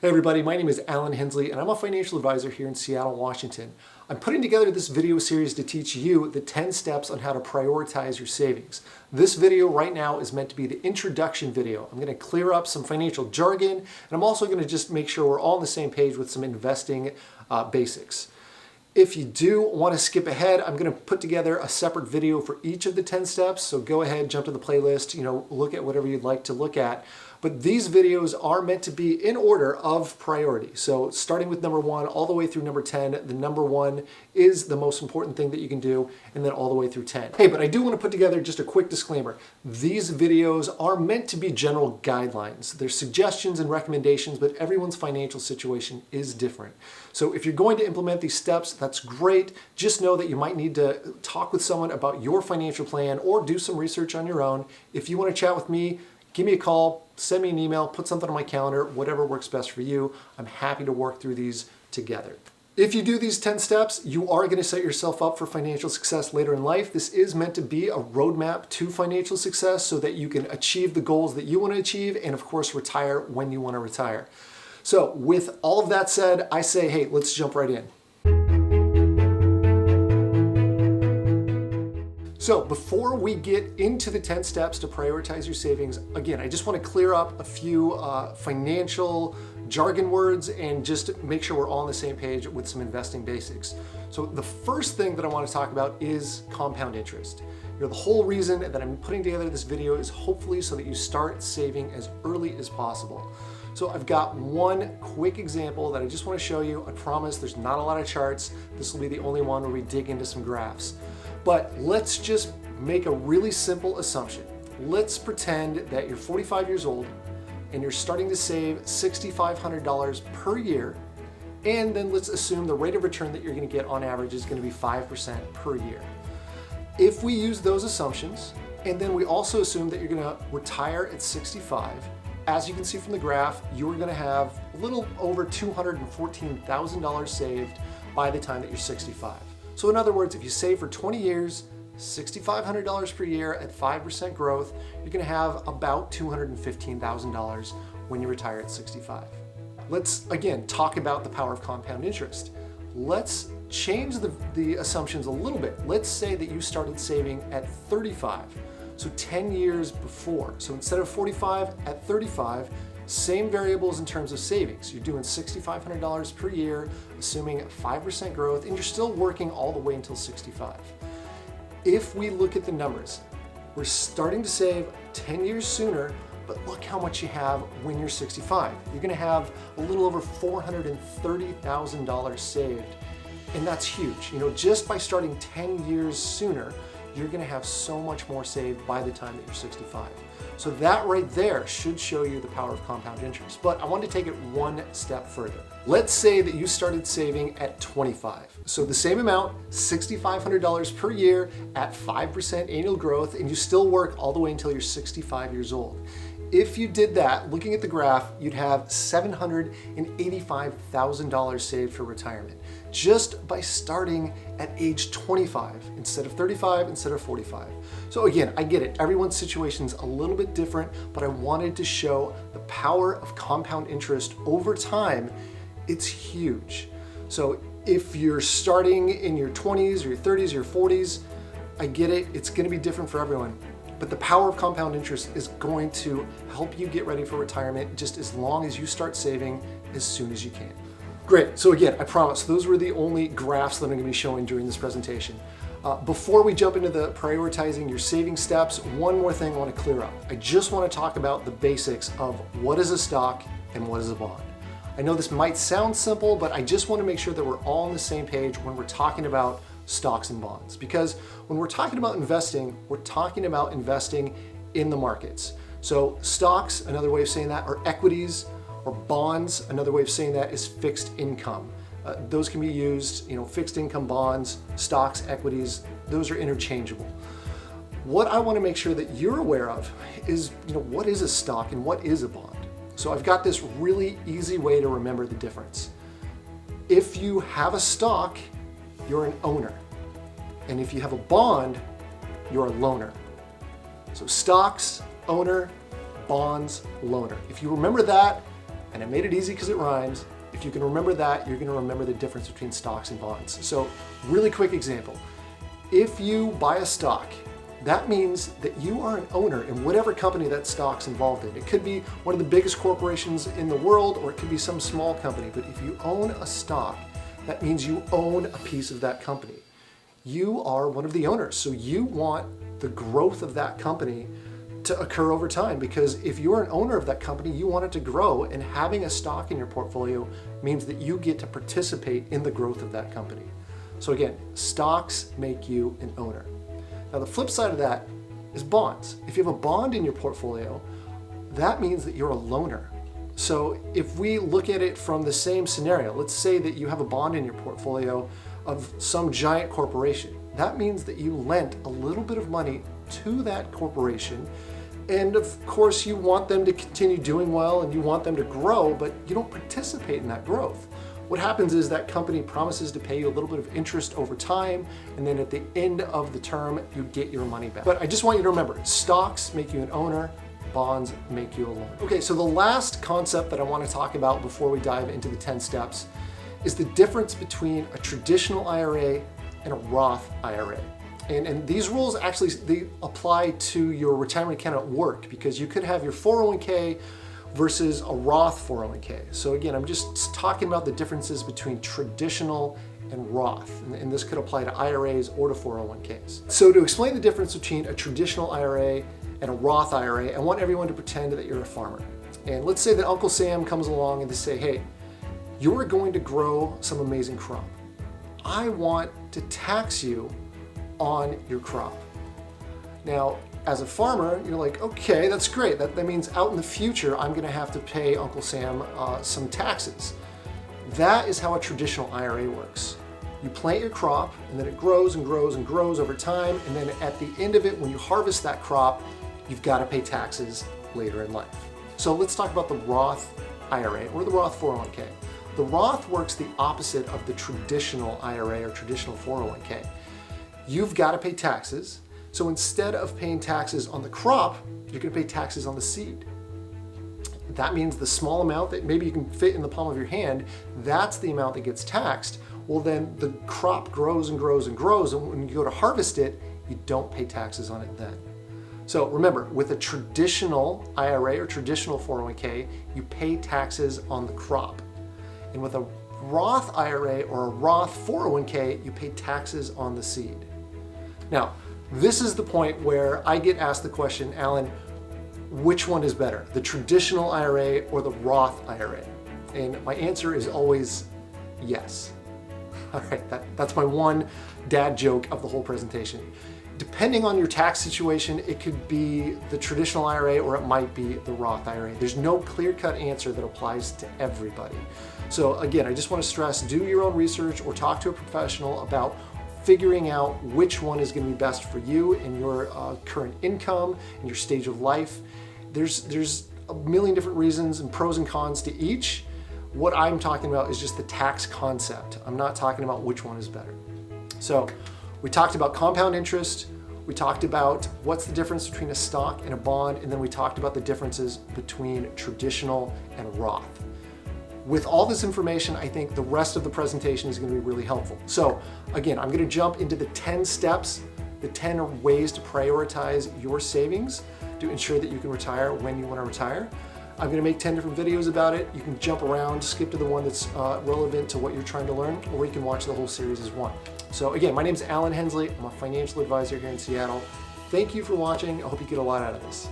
Hey everybody, my name is Alan Hensley and I'm a financial advisor here in Seattle, Washington. I'm putting together this video series to teach you the 10 steps on how to prioritize your savings. This video right now is meant to be the introduction video. I'm going to clear up some financial jargon and I'm also going to just make sure we're all on the same page with some investing basics. If you do want to skip ahead, I'm going to put together a separate video for each of the 10 steps. So go ahead, jump to the playlist, look at whatever you'd like to look at. But these videos are meant to be in order of priority. So starting with number 1 all the way through number 10, the number 1 is the most important thing that you can do, and then all the way through 10. Hey, but I do want to put together just a quick disclaimer. These videos are meant to be general guidelines. They're suggestions and recommendations, but everyone's financial situation is different. So if you're going to implement these steps, that's great. Just know that you might need to talk with someone about your financial plan or do some research on your own. If you want to chat with me, give me a call, send me an email, put something on my calendar, whatever works best for you. I'm happy to work through these together. If you do these 10 steps, you are going to set yourself up for financial success later in life. This is meant to be a roadmap to financial success so that you can achieve the goals that you want to achieve and of course retire when you want to retire. So with all of that said, I say, hey, let's jump right in. So before we get into the 10 steps to prioritize your savings, again, I just want to clear up a few financial jargon words and just make sure we're all on the same page with some investing basics. So the first thing that I want to talk about is compound interest. The whole reason that I'm putting together this video is hopefully so that you start saving as early as possible. So I've got one quick example that I just want to show you. I promise there's not a lot of charts. This will be the only one where we dig into some graphs. But let's just make a really simple assumption. Let's pretend that you're 45 years old and you're starting to save $6,500 per year. And then let's assume the rate of return that you're going to get on average is going to be 5% per year. If we use those assumptions, and then we also assume that you're going to retire at 65, as you can see from the graph, you're going to have a little over $214,000 saved by the time that you're 65. So in other words, if you save for 20 years, $6,500 per year at 5% growth, you're going to have about $215,000 when you retire at 65. Let's again talk about the power of compound interest. Let's change the assumptions a little bit. Let's say that you started saving at 35, so 10 years before. So instead of 45, at 35, same variables in terms of savings. You're doing $6,500 per year, assuming 5% growth, and you're still working all the way until 65. If we look at the numbers, we're starting to save 10 years sooner, but look how much you have when you're 65. You're gonna have a little over $430,000 saved, and that's huge. Just by starting 10 years sooner, you're gonna have so much more saved by the time that you're 65. So that right there should show you the power of compound interest. But I want to take it one step further. Let's say that you started saving at 25. So the same amount, $6,500 per year at 5% annual growth, and you still work all the way until you're 65 years old. If you did that, looking at the graph, you'd have $785,000 saved for retirement just by starting at age 25 instead of 35, instead of 45. So again, I get it. Everyone's situation's a little bit different, but I wanted to show the power of compound interest over time. It's huge. So if you're starting in your 20s or your 30s or your 40s, I get it. It's going to be different for everyone. But the power of compound interest is going to help you get ready for retirement just as long as you start saving as soon as you can. Great, so again, I promise those were the only graphs that I'm going to be showing during this presentation. Before we jump into the prioritizing your saving steps, one more thing I want to clear up. I just want to talk about the basics of what is a stock and what is a bond. I know this might sound simple, but I just want to make sure that we're all on the same page when we're talking about stocks and bonds, because when we're talking about investing, we're talking about investing in the markets. So stocks, another way of saying that, are equities, or bonds, another way of saying that is fixed income. Those can be used, fixed income bonds, stocks, equities, those are interchangeable. What I want to make sure that you're aware of is, what is a stock and what is a bond? So I've got this really easy way to remember the difference. If you have a stock, you're an owner. And if you have a bond, you're a loaner. So stocks, owner, bonds, loaner. If you remember that, And I made it easy because it rhymes. If you can remember that, you're going to remember the difference between stocks and bonds. So really quick example. If you buy a stock, that means that you are an owner in whatever company that stock's involved in. It could be one of the biggest corporations in the world, or it could be some small company. But if you own a stock, that means you own a piece of that company. You are one of the owners. So you want the growth of that company to occur over time, because if you're an owner of that company, you want it to grow, and having a stock in your portfolio means that you get to participate in the growth of that company. So again, stocks make you an owner. Now the flip side of that is bonds. If you have a bond in your portfolio, that means that you're a loaner. So if we look at it from the same scenario, let's say that you have a bond in your portfolio of some giant corporation. That means that you lent a little bit of money to that corporation, and of course you want them to continue doing well and you want them to grow, but you don't participate in that growth. What happens is that company promises to pay you a little bit of interest over time, and then at the end of the term, you get your money back. But I just want you to remember, stocks make you an owner, bonds make you a loaner. Okay, so the last concept that I want to talk about before we dive into the 10 steps is the difference between a traditional IRA and a Roth IRA. And these rules actually, they apply to your retirement account at work, because you could have your 401k versus a Roth 401k. So again, I'm just talking about the differences between traditional and Roth, and this could apply to IRAs or to 401ks. So to explain the difference between a traditional IRA and a Roth IRA, I want everyone to pretend that you're a farmer. And let's say that Uncle Sam comes along and they say, hey, you're going to grow some amazing crop. I want to tax you on your crop. Now, as a farmer, you're like, okay, that's great. That means out in the future, I'm gonna have to pay Uncle Sam some taxes. That is how a traditional IRA works. You plant your crop, and then it grows and grows and grows over time, and then at the end of it, when you harvest that crop, you've gotta pay taxes later in life. So let's talk about the Roth IRA or the Roth 401k. The Roth works the opposite of the traditional IRA or traditional 401k. You've got to pay taxes. So instead of paying taxes on the crop, you're going to pay taxes on the seed. That means the small amount that maybe you can fit in the palm of your hand, that's the amount that gets taxed. Well, then the crop grows and grows and grows, and when you go to harvest it, you don't pay taxes on it then. So remember, with a traditional IRA or traditional 401k, you pay taxes on the crop. And with a Roth IRA or a Roth 401k, you pay taxes on the seed. Now, this is the point where I get asked the question, Alan, which one is better, the traditional IRA or the Roth IRA? And my answer is always yes. All right, that's my one dad joke of the whole presentation. Depending on your tax situation, it could be the traditional IRA or it might be the Roth IRA. There's no clear-cut answer that applies to everybody. So again, I just want to stress, do your own research or talk to a professional about figuring out which one is going to be best for you in your current income and your stage of life. There's a million different reasons and pros and cons to each. What I'm talking about is just the tax concept. I'm not talking about which one is better. So we talked about compound interest, we talked about what's the difference between a stock and a bond, and then we talked about the differences between traditional and Roth. With all this information, I think the rest of the presentation is going to be really helpful. So again, I'm going to jump into the 10 steps, the 10 ways to prioritize your savings to ensure that you can retire when you want to retire. I'm going to make 10 different videos about it. You can jump around, skip to the one that's relevant to what you're trying to learn, or you can watch the whole series as one. So again, my name is Alan Hensley. I'm a financial advisor here in Seattle. Thank you for watching. I hope you get a lot out of this.